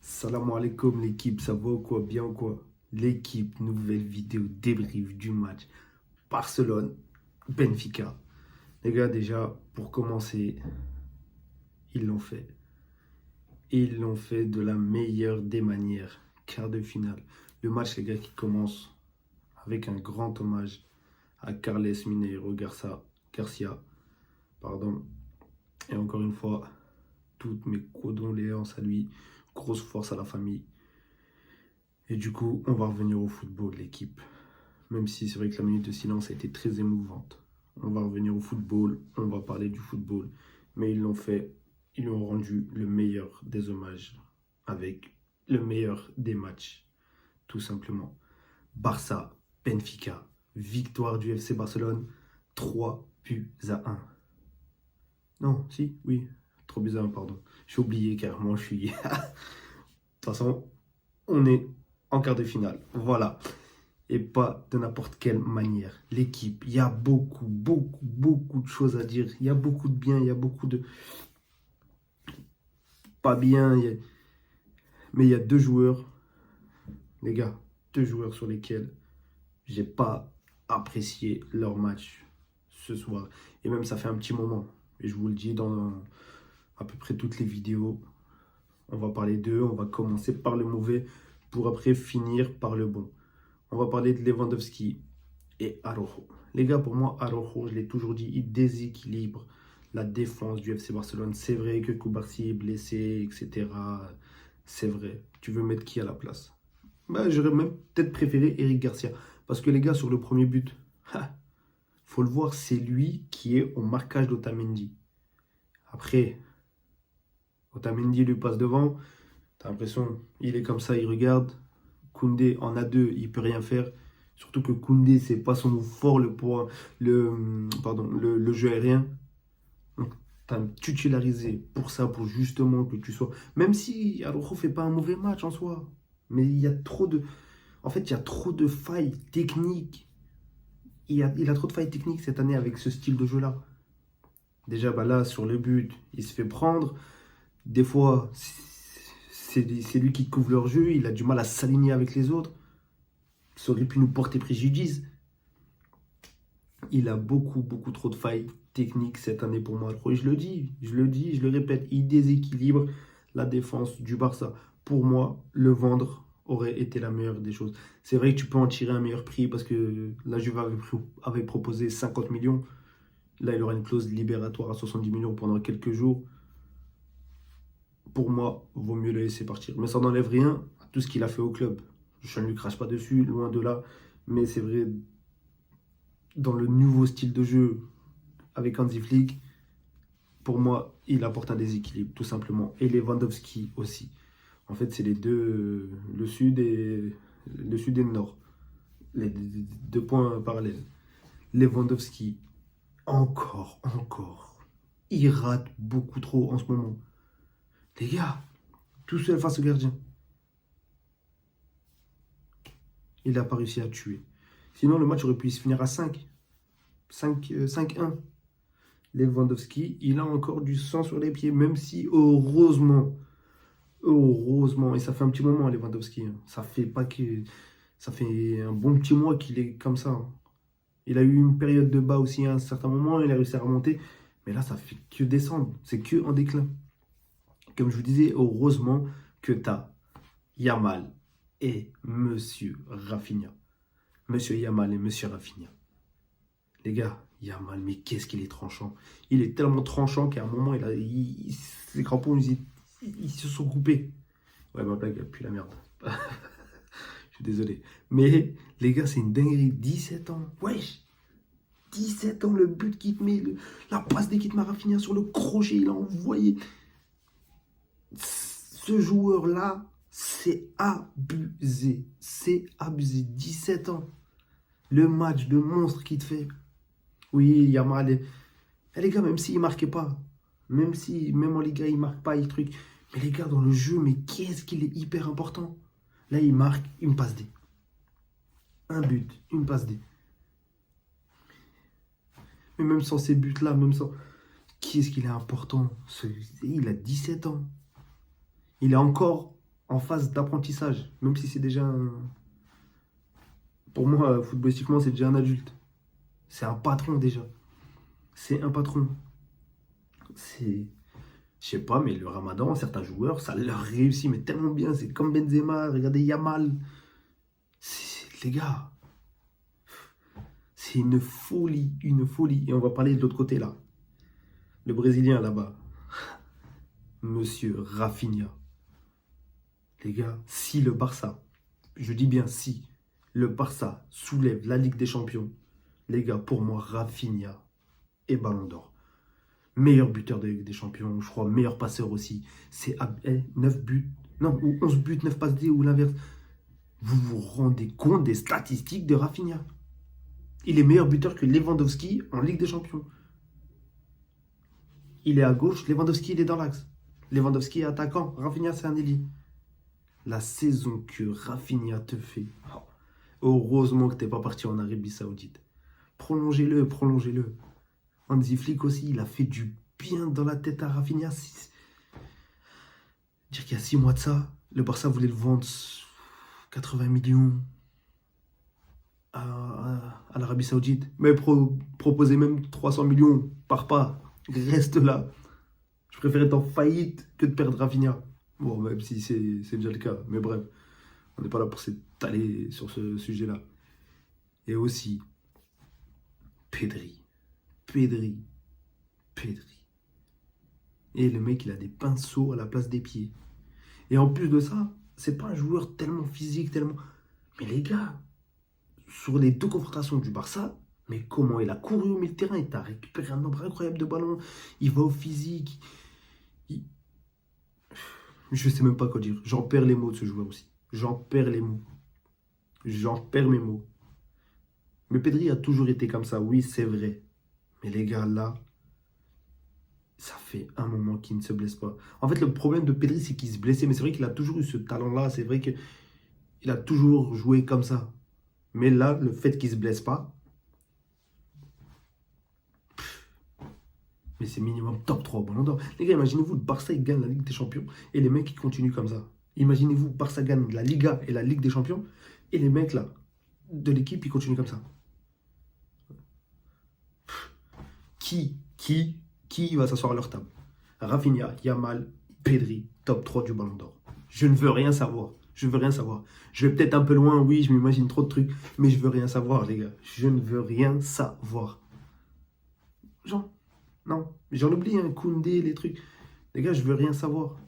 Salam alaikum l'équipe, ça va ou quoi? Bien ou quoi? L'équipe, nouvelle vidéo débrief du match Barcelone-Benfica. Les gars, déjà, pour commencer, ils l'ont fait. Ils l'ont fait de la meilleure des manières. Quart de finale. Le match, les gars, qui commence avec un grand hommage à Carles Mineiro Garcia. Pardon. Et encore une fois, toutes mes condoléances à lui. Grosse force à la famille. Et du coup, on va revenir au football, l'équipe. Même si c'est vrai que la minute de silence a été très émouvante. On va revenir au football, on va parler du football. Mais ils l'ont fait, ils lui ont rendu le meilleur des hommages avec le meilleur des matchs, tout simplement. Barça, Benfica, victoire du FC Barcelone, 3-1. Non, si, oui, 3-1, pardon. J'ai oublié carrément, je suis... De toute façon, on est en quart de finale. Voilà. Et pas de n'importe quelle manière. L'équipe, il y a beaucoup de choses à dire. Il y a beaucoup de bien, il y a beaucoup de pas bien. Mais il y a deux joueurs, les gars, deux joueurs sur lesquels j'ai pas apprécié leur match ce soir. Et même ça fait un petit moment. Et je vous le dis dans à peu près toutes les vidéos. On va parler d'eux, on va commencer par le mauvais pour après finir par le bon. On va parler de Lewandowski et Araujo. Les gars, pour moi, Araujo, je l'ai toujours dit, il déséquilibre la défense du FC Barcelone. C'est vrai que Koubarsi est blessé, etc. C'est vrai. Tu veux mettre qui à la place? Bah, j'aurais même peut-être préféré Eric Garcia. Parce que les gars, sur le premier but, faut le voir, c'est lui qui est au marquage d'Otamendi. Après, Otamendi lui passe devant. T'as l'impression, il est comme ça, il regarde. Koundé en A2, il peut rien faire. Surtout que Koundé, c'est pas son mot fort, le jeu aérien. Donc, tu as titularisé pour ça, pour justement que tu sois. Même si Araujo fait pas un mauvais match en soi. Mais il y a trop de. En fait, il y a trop de failles techniques. Il a trop de failles techniques cette année avec ce style de jeu-là. Déjà, bah là, sur le but, il se fait prendre. Des fois, c'est lui qui couvre leur jeu. Il a du mal à s'aligner avec les autres. Ça aurait pu nous porter préjudice. Il a beaucoup trop de failles techniques cette année pour moi. Et je le dis, je le répète, il déséquilibre la défense du Barça. Pour moi, le vendre aurait été la meilleure des choses. C'est vrai que tu peux en tirer un meilleur prix parce que la Juve avait proposé 50 millions. Là, il aura une clause libératoire à 70 millions pendant quelques jours. Pour moi, vaut mieux le laisser partir. Mais ça n'enlève rien à tout ce qu'il a fait au club. Je ne lui crache pas dessus, loin de là. Mais c'est vrai, dans le nouveau style de jeu avec Hansi Flick, pour moi, il apporte un déséquilibre, tout simplement. Et Lewandowski aussi. En fait, c'est les deux, le sud et le nord. Les deux points parallèles. Lewandowski, encore. Il rate beaucoup trop en ce moment. Les gars, tout seul face au gardien. Il n'a pas réussi à tuer. Sinon, le match aurait pu se finir à 5-1. Lewandowski, il a encore du sang sur les pieds, même si heureusement, et ça fait un petit moment, Lewandowski, hein. Ça fait un bon petit mois qu'il est comme ça, hein. Il a eu une période de bas aussi à un certain moment, il a réussi à remonter, mais là, ça fait que descendre, c'est que en déclin. Comme je vous disais, heureusement que tu as Yamal et Monsieur Rafinha. Monsieur Yamal et Monsieur Rafinha. Les gars, Yamal, mais qu'est-ce qu'il est tranchant. Il est tellement tranchant qu'à un moment, ses crampons, ils se sont coupés. Ouais, ma blague, puis la merde. Je suis désolé. Mais les gars, c'est une dinguerie. 17 ans. Wesh. 17 ans, le but qu'il te met, la passe des Kit Rafinha sur le crochet, il a envoyé. Ce joueur-là, c'est abusé. C'est abusé. 17 ans. Le match de monstre qu'il te fait. Oui, Yamal. Les gars, même s'il ne marquait pas, même en Liga, il ne marque pas, il truc. Mais les gars, dans le jeu, mais qu'est-ce qu'il est hyper important. Là, il marque une passe D. Un but, une passe D. Mais même sans ces buts-là, même sans... Qui est-ce qu'il est important? Il a 17 ans. Il est encore en phase d'apprentissage, même si c'est déjà un... Pour moi, footballistiquement, c'est déjà un adulte. C'est un patron déjà. C'est un patron. C'est... Je sais pas, mais le Ramadan, certains joueurs, ça leur réussit, mais tellement bien. C'est comme Benzema, regardez Yamal. Les gars, c'est une folie, une folie. Et on va parler de l'autre côté là. Le Brésilien là-bas, Monsieur Rafinha. Les gars, si le Barça, je dis bien si, le Barça soulève la Ligue des Champions, les gars, pour moi, Rafinha et Ballon d'Or. Meilleur buteur de Ligue des Champions, je crois, meilleur passeur aussi. C'est 9 buts, non, ou 11 buts, 9 passes D ou l'inverse. Vous vous rendez compte des statistiques de Rafinha? Il est meilleur buteur que Lewandowski en Ligue des Champions. Il est à gauche, Lewandowski, il est dans l'axe. Lewandowski est attaquant, Rafinha, c'est un ailier. La saison que Rafinha te fait. Oh, heureusement que tu n'es pas parti en Arabie Saoudite. Prolongez-le, prolongez-le. Hansi Flick aussi, il a fait du bien dans la tête à Rafinha. Dire qu'il y a 6 mois de ça, le Barça voulait le vendre 80 millions à l'Arabie Saoudite. Mais proposez même 300 millions, pars pas, reste là. Je préfère être en faillite que de perdre Rafinha. Bon, même si c'est déjà le cas. Mais bref, on n'est pas là pour s'étaler sur ce sujet-là. Et aussi, Pedri. Pedri. Pedri. Et le mec, il a des pinceaux à la place des pieds. Et en plus de ça, c'est pas un joueur tellement physique, tellement... Mais les gars, sur les 2 confrontations du Barça, mais comment il a couru au milieu de terrain, il a récupéré un nombre incroyable de ballons, il va au physique. Je sais même pas quoi dire. J'en perds les mots de ce joueur aussi. J'en perds les mots. J'en perds mes mots. Mais Pedri a toujours été comme ça, oui, c'est vrai. Mais les gars, là, ça fait un moment qu'il ne se blesse pas. En fait, le problème de Pedri, c'est qu'il se blessait. Mais c'est vrai qu'il a toujours eu ce talent-là. C'est vrai qu'il a toujours joué comme ça. Mais là, le fait qu'il ne se blesse pas, mais c'est minimum top 3 au Ballon d'Or. Les gars, imaginez-vous, le Barça, il gagne la Ligue des Champions et les mecs, ils continuent comme ça. Imaginez-vous, Barça gagne la Liga et la Ligue des Champions et les mecs, là, de l'équipe, ils continuent comme ça. Qui va s'asseoir à leur table? Rafinha, Yamal, Pedri, top 3 du Ballon d'Or. Je ne veux rien savoir. Je veux rien savoir. Je vais peut-être un peu loin, oui, je m'imagine trop de trucs, mais je veux rien savoir, les gars. Je ne veux rien savoir. Genre, non, j'en oublie, hein, Koundé, les trucs. Les gars, je veux rien savoir.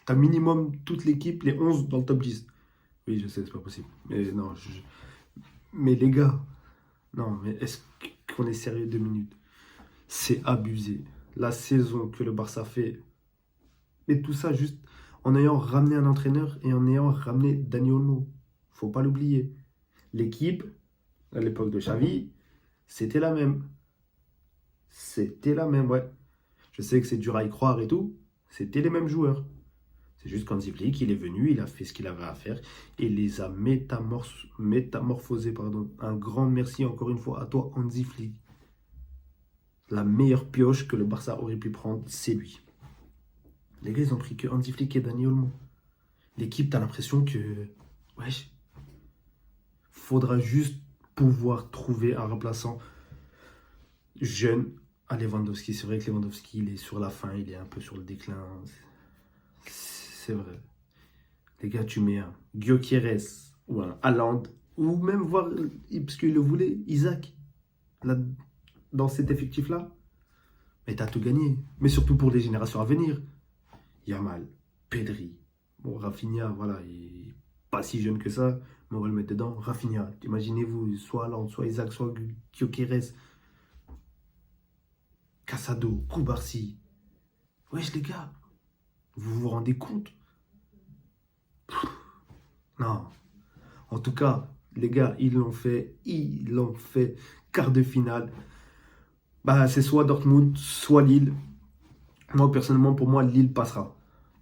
T'as minimum toute l'équipe, les 11 dans le top 10. Oui, je sais, c'est pas possible. Mais non, mais les gars, non, mais est-ce qu'on est sérieux 2 minutes? C'est abusé. La saison que le Barça fait. Et tout ça juste en ayant ramené un entraîneur et en ayant ramené Dani Olmo. Faut pas l'oublier. L'équipe, à l'époque de Xavi, c'était la même. C'était la même, ouais. Je sais que c'est dur à y croire et tout. C'était les mêmes joueurs. C'est juste qu'Hansi Flick, il est venu, il a fait ce qu'il avait à faire et les a métamorphosés. Pardon. Un grand merci encore une fois à toi, Hansi Flick. La meilleure pioche que le Barça aurait pu prendre, c'est lui. Les gars, ils ont pris que Hansi Flick et Dani Olmo. L'équipe, t'as l'impression que... Wesh. Faudra juste pouvoir trouver un remplaçant jeune à Lewandowski. C'est vrai que Lewandowski, il est sur la fin, il est un peu sur le déclin. C'est vrai. Les gars, tu mets un Gyökeres ou un Haaland, ou même voir, parce qu'il le voulait, Isaac, là, dans cet effectif-là. Mais t'as tout gagné. Mais surtout pour les générations à venir. Yamal, Pedri, bon, Rafinha, voilà, il n'est pas si jeune que ça, mais on va le mettre dedans. Rafinha, imaginez-vous, soit Haaland, soit Isaac, soit Gyökeres, Casado, Koubarsi. Wesh les gars, vous vous rendez compte? Non. En tout cas, les gars, ils l'ont fait. Quart de finale. Bah, c'est soit Dortmund, soit Lille. Moi, personnellement, pour moi, Lille passera.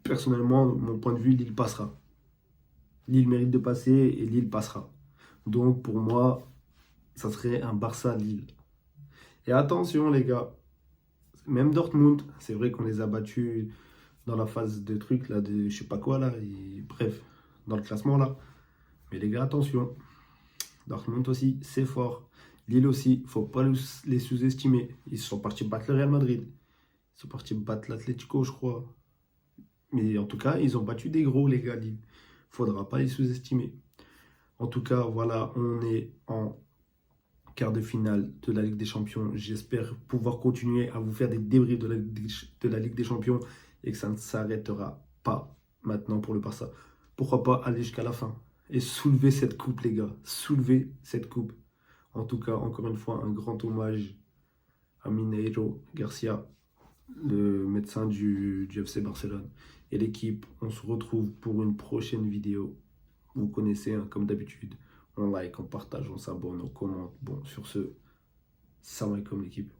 Personnellement, mon point de vue, Lille passera. Lille mérite de passer et Lille passera. Donc, pour moi, ça serait un Barça-Lille. Et attention, les gars, même Dortmund, c'est vrai qu'on les a battus dans la phase de trucs, là, de je sais pas quoi, là. bref, dans le classement là. Mais les gars, attention. Dortmund aussi, c'est fort. Lille aussi, faut pas les sous-estimer. Ils sont partis battre le Real Madrid. Ils sont partis battre l'Atlético, je crois. Mais en tout cas, ils ont battu des gros, les gars, Lille. Faudra pas les sous-estimer. En tout cas, voilà, on est en quart de finale de la Ligue des Champions. J'espère pouvoir continuer à vous faire des débriefs de la Ligue des Champions et que ça ne s'arrêtera pas maintenant pour le Barça. Pourquoi pas aller jusqu'à la fin et soulever cette coupe, les gars. Soulever cette coupe. En tout cas, encore une fois, un grand hommage à Mineiro Garcia, le médecin du FC Barcelone et l'équipe. On se retrouve pour une prochaine vidéo. Vous connaissez, hein, comme d'habitude. On like, on partage, on s'abonne, on commente. Bon, sur ce, salam alaikum l'équipe.